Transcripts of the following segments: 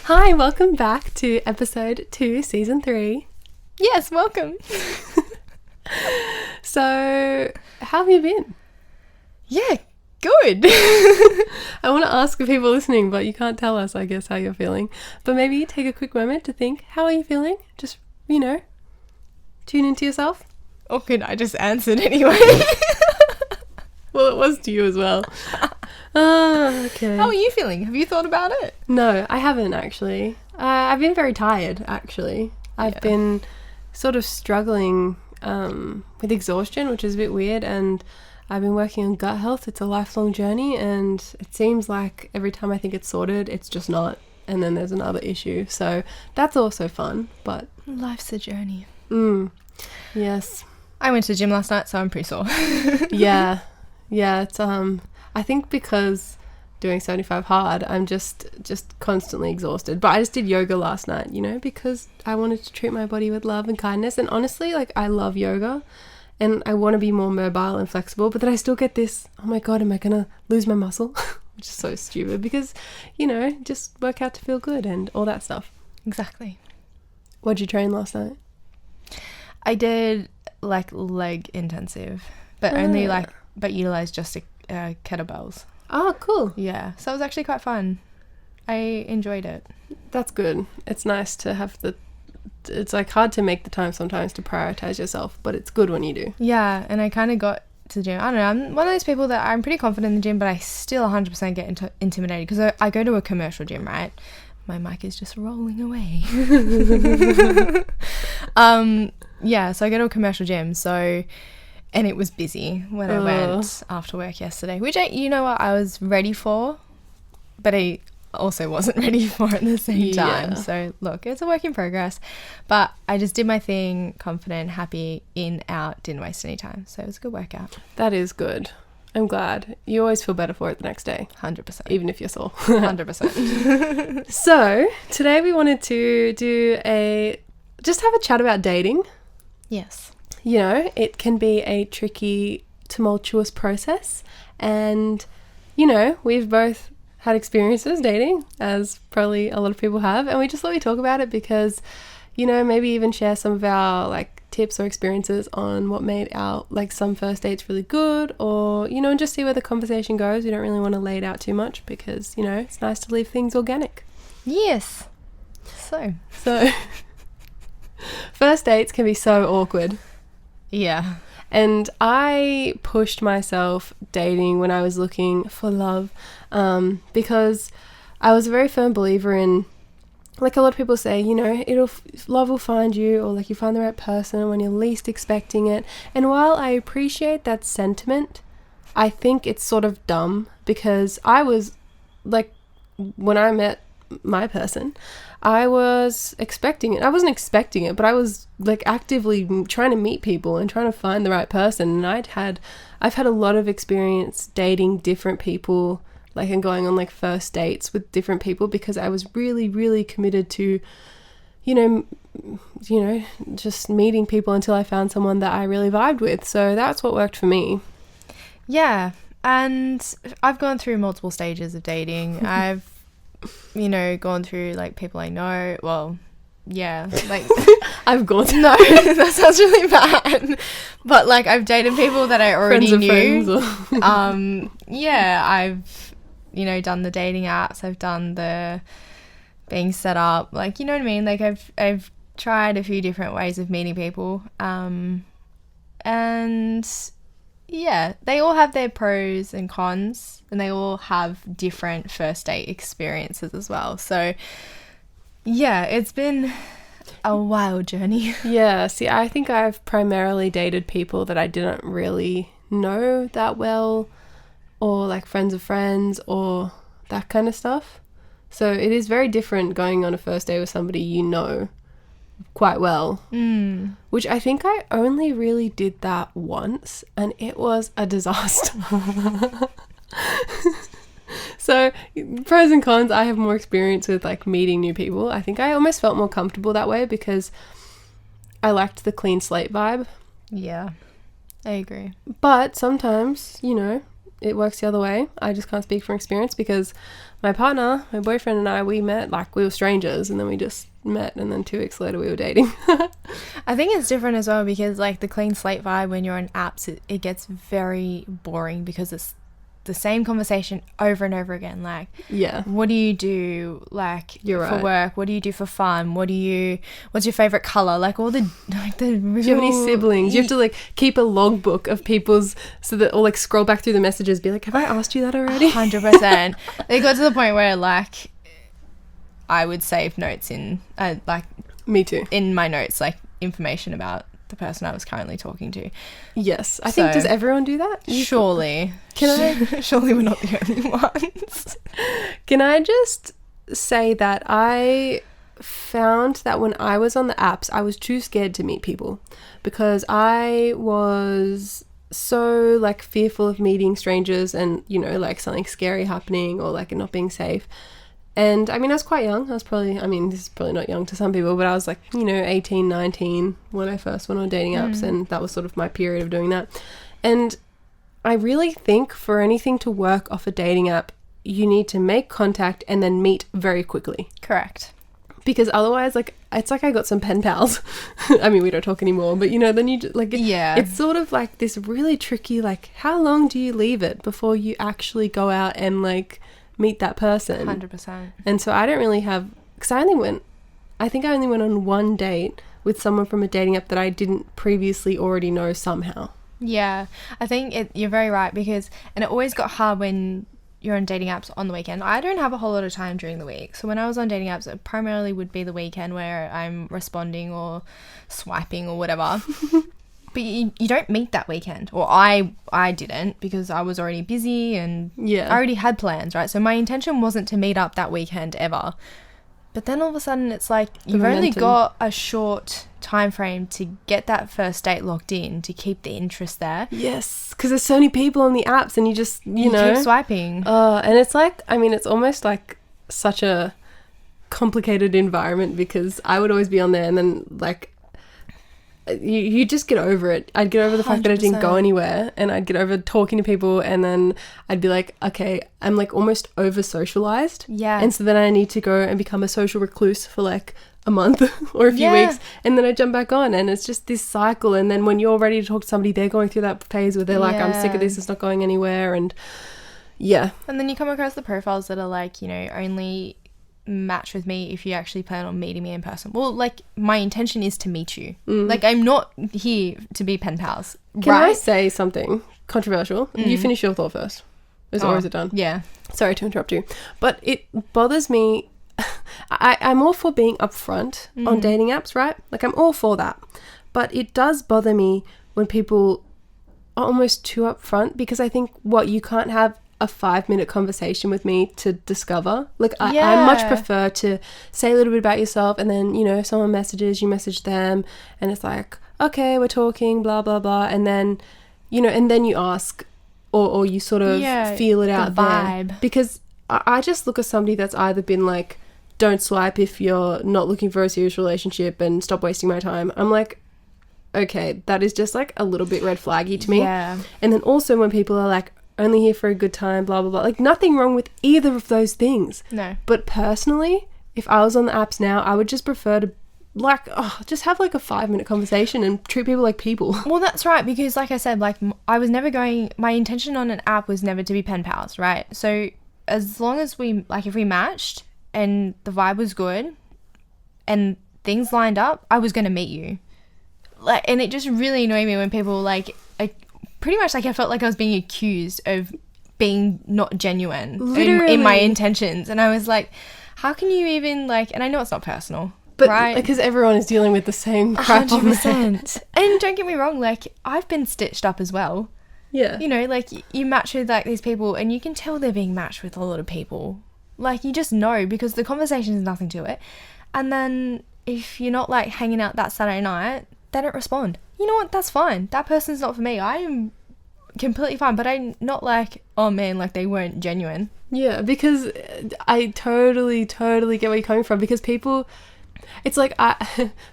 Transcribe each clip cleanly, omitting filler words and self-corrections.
Hi, welcome back to episode 2, season 3. Yes, welcome. So, how have you been? Yeah, good. I want to ask the people listening, but you can't tell us, I guess, how you're feeling. But maybe take a quick moment to think, how are you feeling? Just, tune into yourself. Or could I just answer it anyway? Well, it was to you as well. Oh, okay. How are you feeling? Have you thought about it? No, I haven't actually. I've been very tired, actually. I've been sort of struggling with exhaustion, which is a bit weird, and I've been working on gut health. It's a lifelong journey, and it seems like every time I think it's sorted, it's just not, and then there's another issue. So that's also fun, but... Life's a journey. Yes. I went to the gym last night, so I'm pretty sore. Yeah, it's I think because doing 75 hard, I'm just constantly exhausted. But I just did yoga last night, because I wanted to treat my body with love and kindness. And honestly, I love yoga and I want to be more mobile and flexible, but then I still get this, oh my God, am I going to lose my muscle? Which is so stupid because, just work out to feel good and all that stuff. Exactly. What'd you train last night? I did leg intensive, but but utilized just kettlebells. Oh, cool. Yeah, so it was actually quite fun. I enjoyed it. That's good. It's nice to have it's hard to make the time sometimes to prioritize yourself, but it's good when you do. Yeah, and I kind of got to the gym. I don't know, I'm one of those people that I'm pretty confident in the gym, but I still 100% get intimidated because I go to a commercial gym, right? My mic is just rolling away. Yeah, so I go to a commercial gym, and it was busy when I went after work yesterday, which I was ready for, but I also wasn't ready for at the same time. Yeah. So look, it's a work in progress, but I just did my thing, confident, happy, in, out, didn't waste any time. So it was a good workout. That is good. I'm glad. You always feel better for it the next day. 100%. Even if you're sore. 100%. So, today we wanted to just have a chat about dating. Yes. It can be a tricky, tumultuous process. And, we've both had experiences dating, as probably a lot of people have. And we just thought we'd talk about it because, maybe even share some of our, tips or experiences on what made our, some first dates really good, or, and just see where the conversation goes. We don't really want to lay it out too much because, it's nice to leave things organic. Yes. So first dates can be so awkward. Yeah. And I pushed myself dating when I was looking for love, because I was a very firm believer in, a lot of people say, love will find you, or you find the right person when you're least expecting it. And while I appreciate that sentiment, I think it's sort of dumb because I was when I met my person, I was expecting it. I wasn't expecting it, but I was actively trying to meet people and trying to find the right person. And I've had a lot of experience dating different people, and going on first dates with different people because I was really, really committed to, just meeting people until I found someone that I really vibed with. So that's what worked for me. Yeah. And I've gone through multiple stages of dating. I've gone through people I know. Well, yeah, I've gone through. No, that sounds really bad. But I've dated people that I already knew. Yeah, I've done the dating apps. I've done the being set up. You know what I mean? I've tried a few different ways of meeting people. And yeah, they all have their pros and cons, and they all have different first date experiences as well. So yeah, it's been a wild journey. Yeah, see, I think I've primarily dated people that I didn't really know that well, or friends of friends, or that kind of stuff. So it is very different going on a first date with somebody quite well, which I think I only really did that once, and it was a disaster. So pros and cons, I have more experience with meeting new people. I think I almost felt more comfortable that way because I liked the clean slate vibe. Yeah, I agree. But sometimes, it works the other way. I just can't speak from experience because my boyfriend and I, we met like we were strangers, and then we just met, and then 2 weeks later we were dating. I think it's different as well because like the clean slate vibe when you're on apps, it gets very boring because it's the same conversation over and over again. Like, yeah, what do you do like You're for right. work? What do you do for fun? What's your favorite color? Like all the like the real, do you have any siblings? You have to like keep a logbook of people's, so that, or like scroll back through the messages, be like, have I asked you that already? 100%. It got to the point where like I would save notes in like Me too. in my notes, like information about the person I was currently talking to. Yes, I think, does everyone do that? Surely. Surely we're not the only ones. Can I just say that I found that when I was on the apps, I was too scared to meet people because I was so like fearful of meeting strangers and, you know, like something scary happening or like it not being safe. And I mean, I was quite young. This is probably not young to some people, but I was like, 18, 19 when I first went on dating apps, and that was sort of my period of doing that. And I really think for anything to work off a dating app, you need to make contact and then meet very quickly. Correct. Because otherwise, like, it's like I got some pen pals. I mean, we don't talk anymore, but then you like, it's sort of like this really tricky, like, how long do you leave it before you actually go out and like meet that person? 100%. And so I don't really have, because I only went on one date with someone from a dating app that I didn't previously already know somehow. Yeah, I think you're very right because, and it always got hard when you're on dating apps on the weekend. I don't have a whole lot of time during the week. So when I was on dating apps, it primarily would be the weekend where I'm responding or swiping or whatever. But you don't meet that weekend. Or I didn't because I was already busy and I already had plans, right? So my intention wasn't to meet up that weekend ever. But then all of a sudden it's like you've only got a short time frame to get that first date locked in, to keep the interest there. Yes, because there's so many people on the apps and you just, you keep swiping. And it's like, I mean, it's almost like such a complicated environment because I would always be on there and then like, you just get over it. I'd get over the fact that I didn't go anywhere, and I'd get over talking to people, and then I'd be like, okay, I'm like almost over socialized. Yeah. And so then I need to go and become a social recluse for like a month or a few weeks, and then I jump back on, and it's just this cycle. And then when you're ready to talk to somebody, they're going through that phase where they're like, I'm sick of this, it's not going anywhere. And and then you come across the profiles that are like, only match with me if you actually plan on meeting me in person. Well, like, my intention is to meet you. Like, I'm not here to be pen pals. Can I say something controversial? You finish your thought first. Or is it done? Yeah. Sorry to interrupt you. But it bothers me. I'm all for being upfront on dating apps, right? Like, I'm all for that. But it does bother me when people are almost too upfront, because I think, you can't have a 5-minute conversation with me to discover. Like, I much prefer to say a little bit about yourself, and then, if someone messages, you message them, and it's like, okay, we're talking, blah, blah, blah, and then, and then you ask, or you sort of feel it out vibe there. Because I just look at somebody that's either been like, don't swipe if you're not looking for a serious relationship and stop wasting my time. I'm like, okay, that is just like a little bit red flaggy to me. Yeah. And then also when people are like, only here for a good time, blah, blah, blah. Like, nothing wrong with either of those things. No. But personally, if I was on the apps now, I would just prefer to, like, just have, like, a 5-minute conversation and treat people like people. Well, that's right, because, like I said, like, I was never my intention on an app was never to be pen pals, right? So, as long as if we matched and the vibe was good and things lined up, I was going to meet you. Like, and it just really annoyed me when people, like pretty much, like, I felt like I was being accused of being not genuine in my intentions. And I was like, how can you even, like, and I know it's not personal, but right? Because everyone is dealing with the same crap. 100%. And don't get me wrong, like, I've been stitched up as well. Yeah. Like, you match with, like, these people and you can tell they're being matched with a lot of people. Like, you just know because the conversation is nothing to it. And then if you're not, like, hanging out that Saturday night, they don't respond. You know what? That's fine. That person's not for me. I am completely fine, but I'm not like, oh man, like they weren't genuine. Yeah, because I totally get where you're coming from, because people, it's like,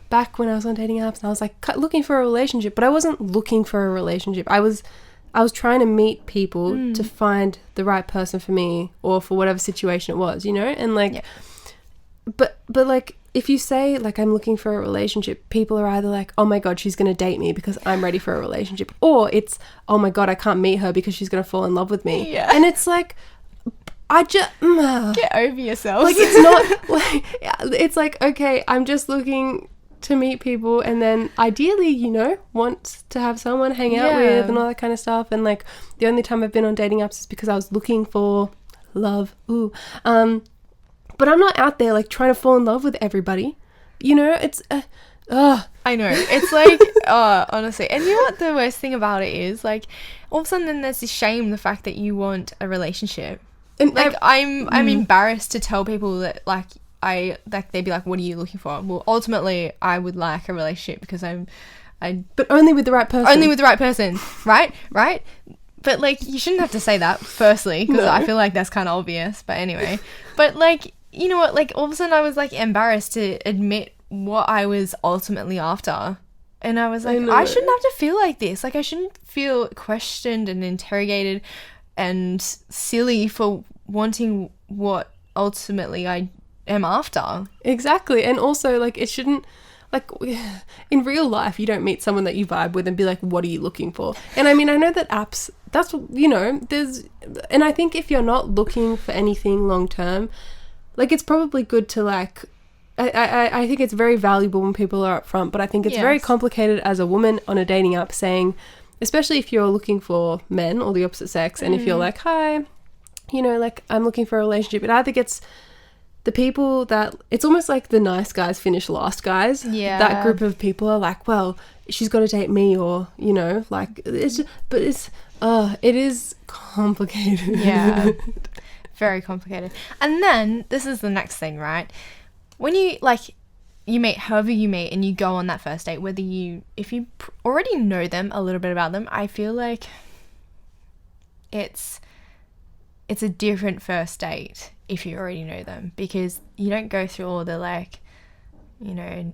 back when I was on dating apps and I was like looking for a relationship, but I wasn't looking for a relationship. I was I was trying to meet people to find the right person for me or for whatever situation it was, you know? And like, but like, if you say like, I'm looking for a relationship, people are either like, oh my God, she's going to date me because I'm ready for a relationship. Or it's, oh my God, I can't meet her because she's going to fall in love with me. Yeah. And it's like, I just... Get over yourself. Like, it's not... like, it's like, okay, I'm just looking to meet people and then ideally, you know, want to have someone hang out with and all that kind of stuff. And like, the only time I've been on dating apps is because I was looking for love. Ooh. But I'm not out there like trying to fall in love with everybody. You know, it's... I know. It's like, honestly. And you know what the worst thing about it is? Like, all of a sudden then there's this shame, the fact that you want a relationship. And like, I'm embarrassed to tell people that, like, they'd be like, what are you looking for? Well, ultimately, I would like a relationship because but only with the right person. Only with the right person, right? Right? But, like, you shouldn't have to say that, firstly, because I feel like that's kind of obvious. But anyway. But, like, you know what? Like, all of a sudden I was, like, embarrassed to admit what I was ultimately after. And I was like, I shouldn't have to feel like this. Like, I shouldn't feel questioned and interrogated and silly for wanting what ultimately I am after. Exactly. And also, like, it shouldn't, like, in real life, you don't meet someone that you vibe with and be like, what are you looking for? And I mean, I know that apps, that's, you know, and I think if you're not looking for anything long term, like, it's probably good to, like, I think it's very valuable when people are upfront, but I think it's very complicated as a woman on a dating app saying, especially if you're looking for men or the opposite sex, and if you're like, hi, you know, like, I'm looking for a relationship, it either gets the people that, it's almost like the nice guys finish last guys. Yeah. That group of people are like, well, she's got to date me, or, you know, like, it's just, but it's, it is complicated. Yeah. Very complicated. And then, this is the next thing, right? When you, like, you meet whoever you meet and you go on that first date, if you already know them, a little bit about them, I feel like it's a different first date if you already know them, because you don't go through all the, like, you know,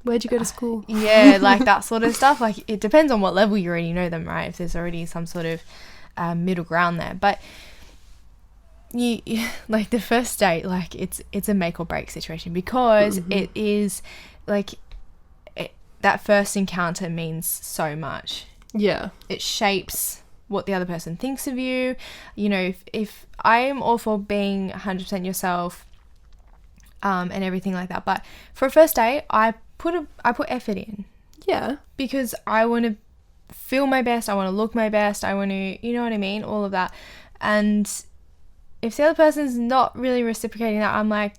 where'd you go to school? Yeah, like that sort of stuff. Like, it depends on what level you already know them, right? If there's already some sort of middle ground there. But you like, the first date, like, it's a make or break situation, because it is like that first encounter means so much. Yeah, it shapes what the other person thinks of you. You know, if I am all for being 100% yourself and everything like that, but for a first date, I put effort in. Yeah, because I want to feel my best, I want to look my best, I want to, you know what I mean, all of that. And if the other person's not really reciprocating that, I'm like,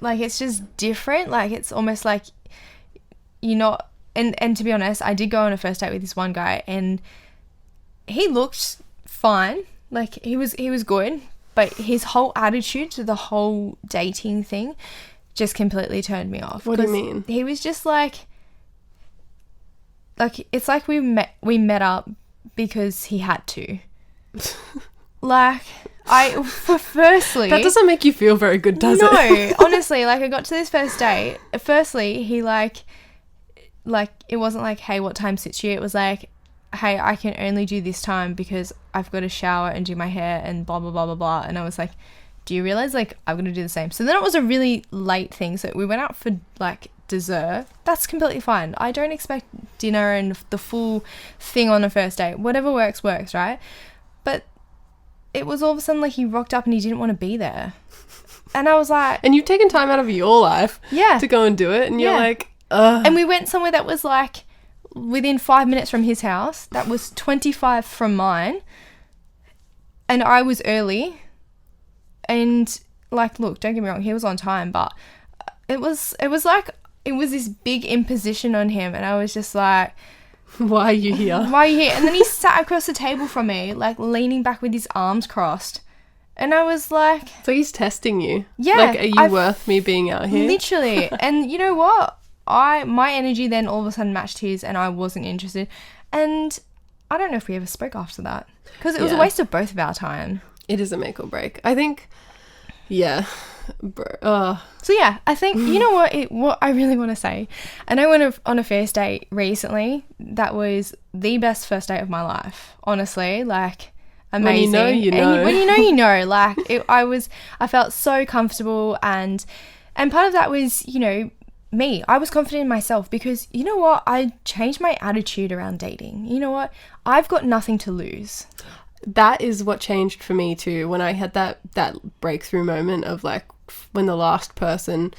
like, it's just different. Like, it's almost like you're not, and to be honest, I did go on a first date with this one guy, and he looked fine. Like, he was good, but his whole attitude to the whole dating thing just completely turned me off. What do you mean? He was just like, it's like we met up because he had to. Like, firstly, that doesn't make you feel very good, does it? No, honestly, like, I got to this first date. Firstly, he like it wasn't like, hey, what time suits you? It was like, hey, I can only do this time because I've got to shower and do my hair and blah blah blah blah blah. And I was like, do you realize, like, I'm gonna do the same? So then it was a really late thing, so we went out for, like, dessert. That's completely fine. I don't expect dinner and the full thing on a first date. Whatever works, right? But it was all of a sudden like he rocked up and he didn't want to be there. And I was like... And you've taken time out of your life to go and do it. And you're like, ugh. And we went somewhere that was like within 5 minutes from his house. That was 25 from mine. And I was early. And, like, look, don't get me wrong, he was on time. But it was like, it was this big imposition on him. And I was just like... Why are you here? And then he sat across the table from me, like, leaning back with his arms crossed. And I was like... So he's testing you? Yeah. Like, are you worth me being out here? Literally. And you know what? My energy then all of a sudden matched his, and I wasn't interested. And I don't know if we ever spoke after that. Because it was a waste of both of our time. It is a make or break. I think... Yeah. So yeah, I think, you know what I really want to say, and I went on a first date recently that was the best first date of my life, honestly, like amazing. When you know. And when you know, like I felt so comfortable, and part of that was, you know, me. I was confident in myself because, you know what, I changed my attitude around dating. You know what, I've got nothing to lose. That is what changed for me too, when I had that breakthrough moment of like when the last person,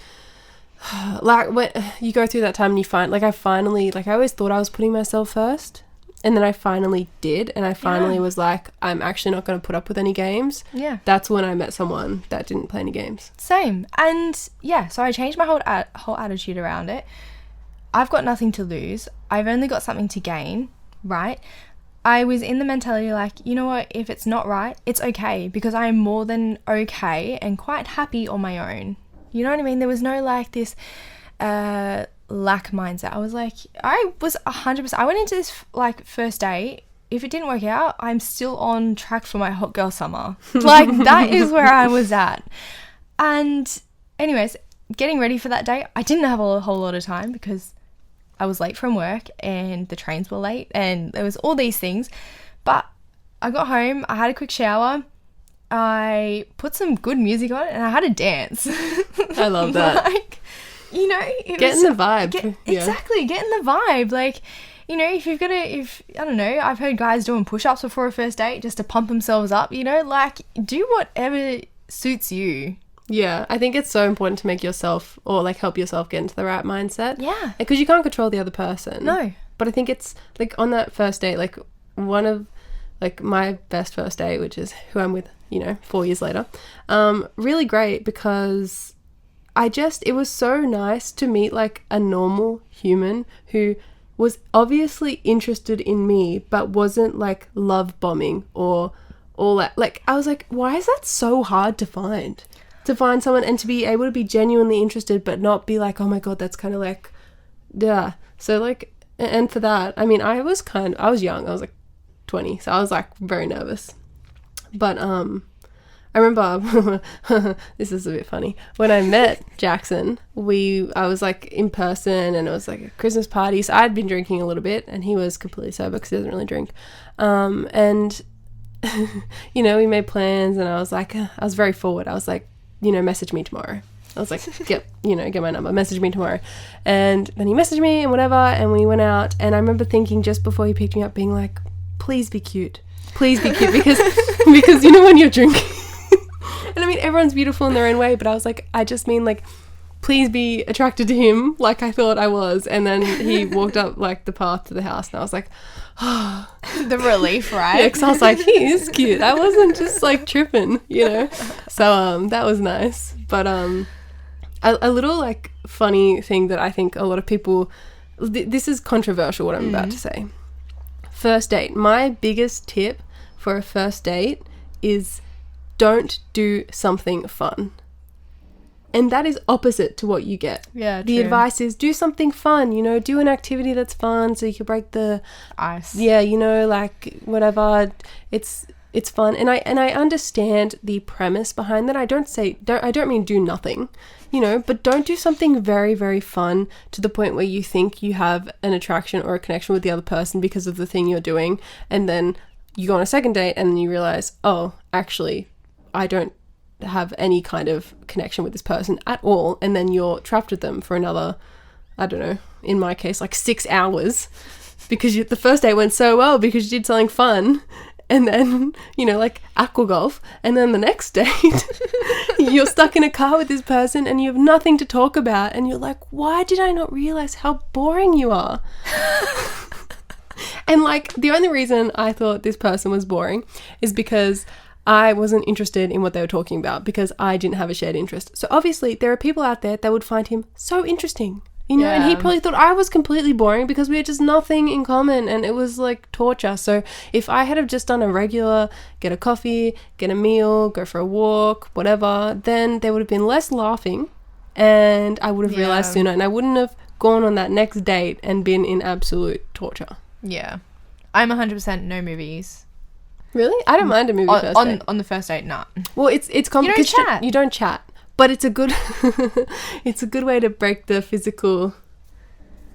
like when you go through that time and you find, like I finally, like I always thought I was putting myself first, and then I finally did, and I finally was like, I'm actually not going to put up with any games. Yeah. That's when I met someone that didn't play any games. Same. And yeah, so I changed my whole attitude around it. I've got nothing to lose. I've only got something to gain, right? I was in the mentality like, you know what, if it's not right, it's okay, because I am more than okay and quite happy on my own. You know what I mean? There was no like this lack mindset. I was like, I was 100%. I went into this like first date. If it didn't work out, I'm still on track for my hot girl summer. Like that is where I was at. And anyways, getting ready for that date, I didn't have a whole lot of time because I was late from work and the trains were late and there was all these things. But I got home, I had a quick shower, I put some good music on and I had a dance. I love that. Like, you know, getting the vibe. Exactly, getting the vibe. Like, you know, I don't know, I've heard guys doing push-ups before a first date just to pump themselves up, you know, like do whatever suits you. Yeah, I think it's so important to make yourself, or like help yourself get into the right mindset. Yeah. Because you can't control the other person. No. But I think it's like on that first date, like one of like my best first date, which is who I'm with, you know, 4 years later, really great because it was so nice to meet like a normal human who was obviously interested in me, but wasn't like love bombing or all that. Like, I was like, why is that so hard to find? To find someone and to be able to be genuinely interested but not be like, oh my god, that's kind of like, yeah. So like, and for that, I mean, I was young, I was like 20, so I was like very nervous. But I remember this is a bit funny, when I met Jackson, I was like in person and it was like a Christmas party, so I'd been drinking a little bit and he was completely sober because he doesn't really drink, and you know, we made plans and I was like, I was very forward, I was like, you know, message me tomorrow. I was like, get my number, message me tomorrow. And then he messaged me and whatever, and we went out, and I remember thinking just before he picked me up, being like, please be cute, because you know, when you're drinking, and I mean, everyone's beautiful in their own way, but I was like, I just mean like, please be attracted to him like I thought I was. And then he walked up like the path to the house, and I was like, oh. The relief, right? Yeah, because I was like, he is cute. I wasn't just like tripping, you know. So that was nice. But a little like funny thing that I think a lot of people, this is controversial what I'm about to say. First date. My biggest tip for a first date is don't do something fun. And that is opposite to what you get. Yeah, the true. advice is do something fun, you know, do an activity that's fun so you can break the ice. Yeah, you know, like whatever. It's fun. And I understand the premise behind that. I don't mean do nothing, you know, but don't do something very, very fun to the point where you think you have an attraction or a connection with the other person because of the thing you're doing, and then you go on a second date and then you realize, oh, actually, I don't have any kind of connection with this person at all, and then you're trapped with them for another, I don't know, in my case like 6 hours, because the first date went so well because you did something fun, and then, you know, like aqua golf, and then the next date you're stuck in a car with this person and you have nothing to talk about, and you're like, why did I not realize how boring you are? And like, the only reason I thought this person was boring is because I wasn't interested in what they were talking about, because I didn't have a shared interest. So obviously there are people out there that would find him so interesting, you know, and he probably thought I was completely boring because we had just nothing in common and it was like torture. So if I had have just done a regular, get a coffee, get a meal, go for a walk, whatever, then there would have been less laughing and I would have realized sooner, and I wouldn't have gone on that next date and been in absolute torture. Yeah. I'm 100% no movies. Really? I don't mind a movie first date. On the first date, nah. Well, it's complicated. chat. You don't chat. But it's a good it's a good way to break the physical.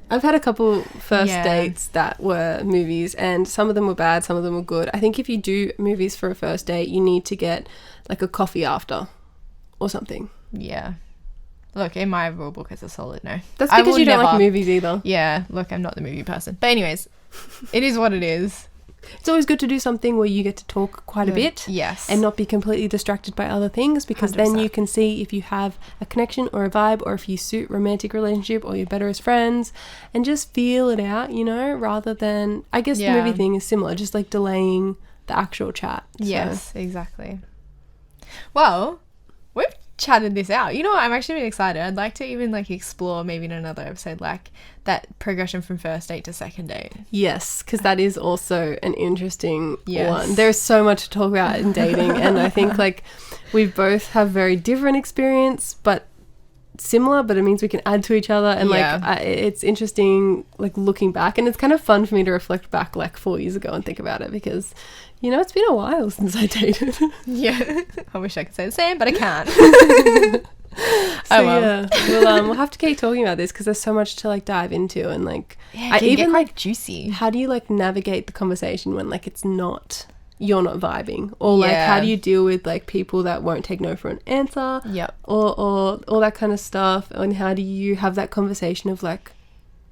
I've had a couple first dates that were movies, and some of them were bad, some of them were good. I think if you do movies for a first date, you need to get like a coffee after or something. Yeah. Look, in my rule book, it's a solid no. That's because you don't like movies either. Yeah, look, I'm not the movie person. But anyways, it is what it is. It's always good to do something where you get to talk quite a bit. Yes. And not be completely distracted by other things, because 100%. then you can see if you have a connection or a vibe, or if you suit romantic relationship, or you're better as friends, and just feel it out, you know, rather than, I guess the movie thing is similar, just like delaying the actual chat. Yes, exactly. Well, we've chatted this out. You know what? I'm actually really excited. I'd like to even like explore maybe in another episode like that progression from first date to second date. Yes, because that is also an interesting one. There's so much to talk about in dating, and I think like we both have very different experience, but similar, but it means we can add to each other, and it's interesting like looking back, and it's kind of fun for me to reflect back like 4 years ago and think about it, because you know, it's been a while since I dated. Yeah. I wish I could say the same, but I can't. We'll have to keep talking about this, because there's so much to like dive into, and like even quite juicy. How do you like navigate the conversation when like it's not, you're not vibing, or like how do you deal with like people that won't take no for an answer, or all that kind of stuff, and how do you have that conversation of like,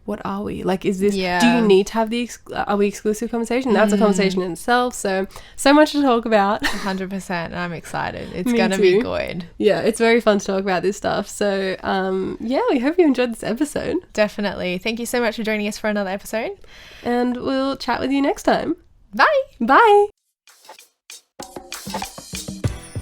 what are we, like, is this do you need to have the are we exclusive conversation? That's a conversation in itself. So much to talk about. 100%, and I'm excited. It's gonna be good. It's very fun to talk about this stuff. So we hope you enjoyed this episode. Definitely. Thank you so much for joining us for another episode, and we'll chat with you next time. Bye.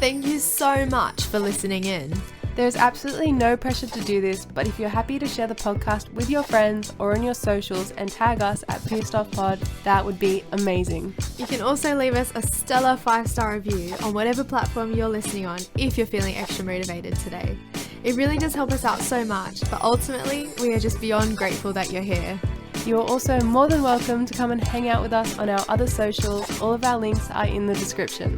Thank you so much for listening in. There's absolutely no pressure to do this, but if you're happy to share the podcast with your friends or on your socials and tag us at Pierced Off Pod, that would be amazing. You can also leave us a stellar 5-star review on whatever platform you're listening on if you're feeling extra motivated today. It really does help us out so much, but ultimately, we are just beyond grateful that you're here. You're also more than welcome to come and hang out with us on our other socials. All of our links are in the description.